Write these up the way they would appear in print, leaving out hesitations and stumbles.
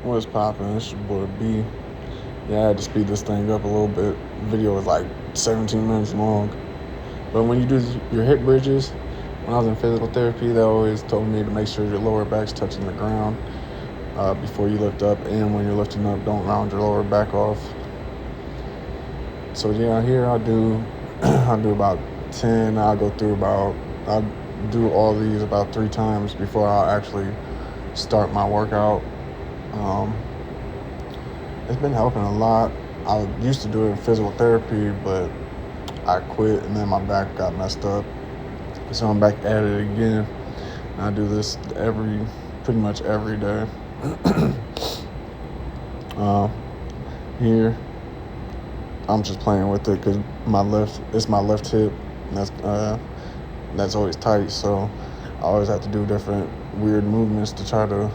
What's poppin'? It's your boy B. Yeah, I had to speed this thing up a little bit. The video was like 17 minutes long. But when you do your hip bridges, when I was in physical therapy, they always told me to make sure your lower back's touching the ground before you lift up. And when you're lifting up, don't round your lower back off. So yeah, here I do I do about 10. I'll do all these about 3 times before I actually start my workout. Um, it's been helping a lot. I used to do it in physical therapy, but I quit and then my back got messed up. So I'm back at it again. And I do this pretty much every day. Here, I'm just playing with it because it's my left hip, and that's always tight. So I always have to do different weird movements to try to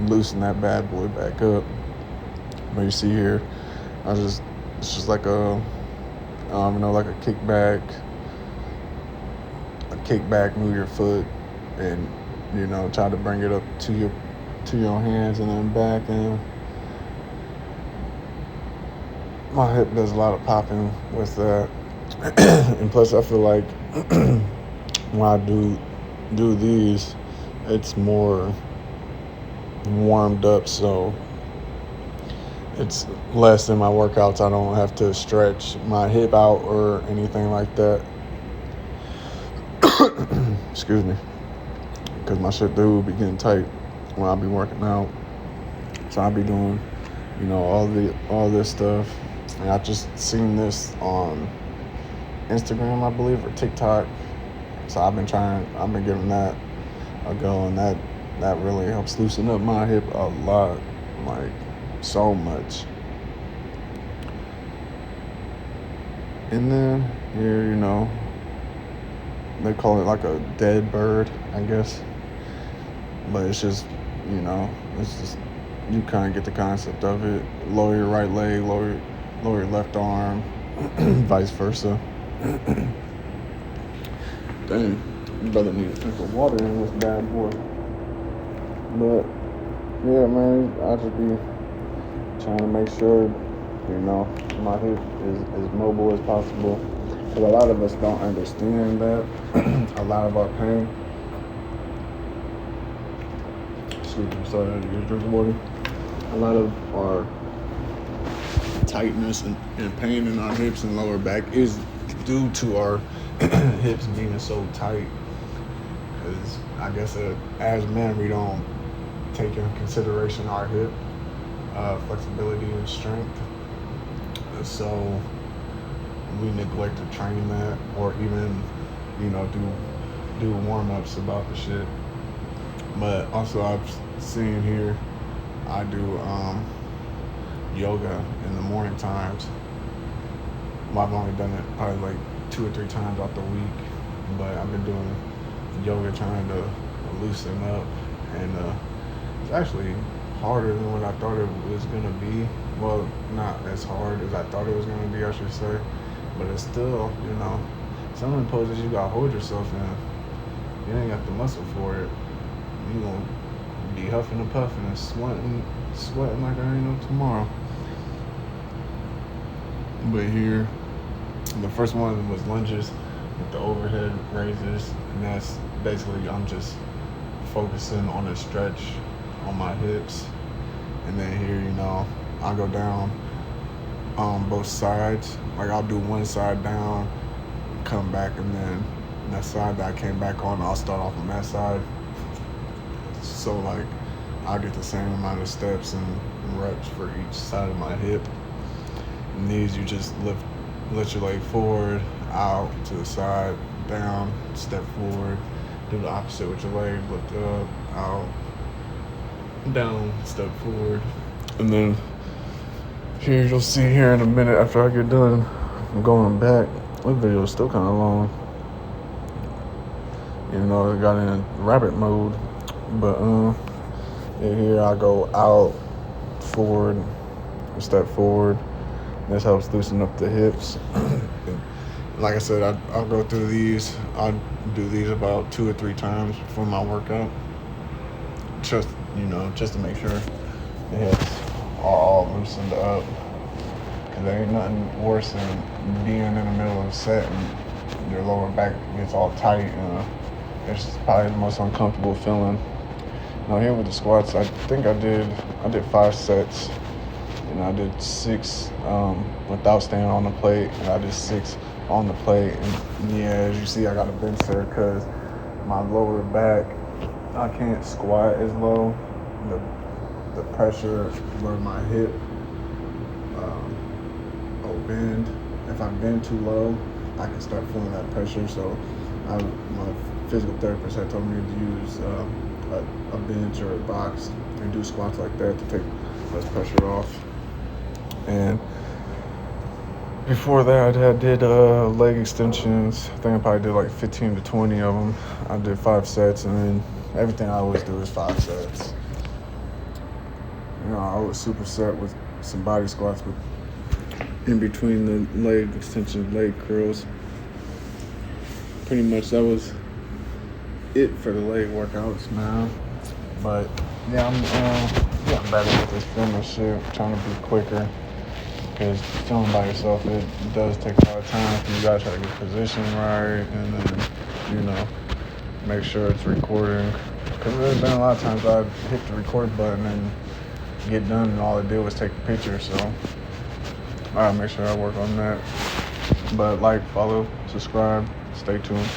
loosen that bad boy back up. But you see here, it's just like like a kickback, move your foot, and try to bring it up to your hands and then back. And my hip does a lot of popping with that. And plus, I feel like when I do these, it's more warmed up, so it's less in my workouts. I don't have to stretch my hip out or anything like that. Excuse me, because my shit do be getting tight when I be working out. So I be doing, all this stuff. And I just seen this on Instagram, I believe, or TikTok. So I've been giving that a go, and that really helps loosen up my hip a lot, like so much. And then here, they call it like a dead bird, I guess. But it's just, you kind of get the concept of it. Lower your right leg, lower your left arm, vice versa. Dang, you brother need to drink of water in this bad boy. But yeah, man, I just be trying to make sure, my hip is as mobile as possible. Because a lot of us don't understand that. A lot of our pain. Excuse me, sorry, I had to get a drink of water. A lot of our tightness and pain in our hips and lower back is due to our hips being so tight. Because I guess as men, we don't take into consideration our hip flexibility and strength. So we neglect to train that, or even do warm-ups about the shit. But also, I've seen here, I do yoga in the morning times. Well, I've only done it probably like 2 or 3 times out the week, but I've been doing yoga trying to loosen up, and it's actually harder than what I thought it was gonna be. Well, not as hard as I thought it was gonna be, I should say, but it's still, some of the poses you gotta hold yourself in. You ain't got the muscle for it. You gonna be huffing and puffing and sweating like I ain't no tomorrow. But here, the first one was lunges with the overhead raises, and that's basically I'm just focusing on a stretch on my hips. And then here, I go down on both sides. Like I'll do one side down, come back, and then that side that I came back on, I'll start off on that side. So like I'll get the same amount of steps and reps for each side of my hip. And these, you just lift your leg forward, out, to the side, down, step forward, do the opposite with your leg, lift up, out, down, step forward. And then here, you'll see here in a minute after I get done, I'm going back. This video is still kind of long, even though it got in rabbit mode. But here I go out, forward, step forward. This helps loosen up the hips. Like I said, I'll go through these. I'll do these about 2 or 3 times before my workout, just to make sure. the hips are all loosened up. Because there ain't nothing worse than being in the middle of a set and your lower back gets all tight. It's probably the most uncomfortable feeling. Now here with the squats, I think I did 5 sets. And I did 6 without staying on the plate, and I did 6 on the plate. And yeah, as you see, I got a bench there because my lower back, I can't squat as low. The pressure where my hip will bend. If I bend too low, I can start feeling that pressure. So my physical therapist had told me to use a bench or a box and do squats like that to take less pressure off. And before that, I did leg extensions. I think I probably did like 15 to 20 of them. I did 5 sets, and then everything I always do is 5 sets. I was superset with some body squats with in between the leg extensions, leg curls. Pretty much that was it for the leg workouts, man. But yeah, I'm getting better with this filming shit, trying to be quicker. Because filming by yourself, it does take a lot of time. You gotta try to get position right, and then make sure it's recording. Because there's been a lot of times I hit the record button and get done, and all I did was take a picture. So I gotta make sure I work on that. But like, follow, subscribe, stay tuned.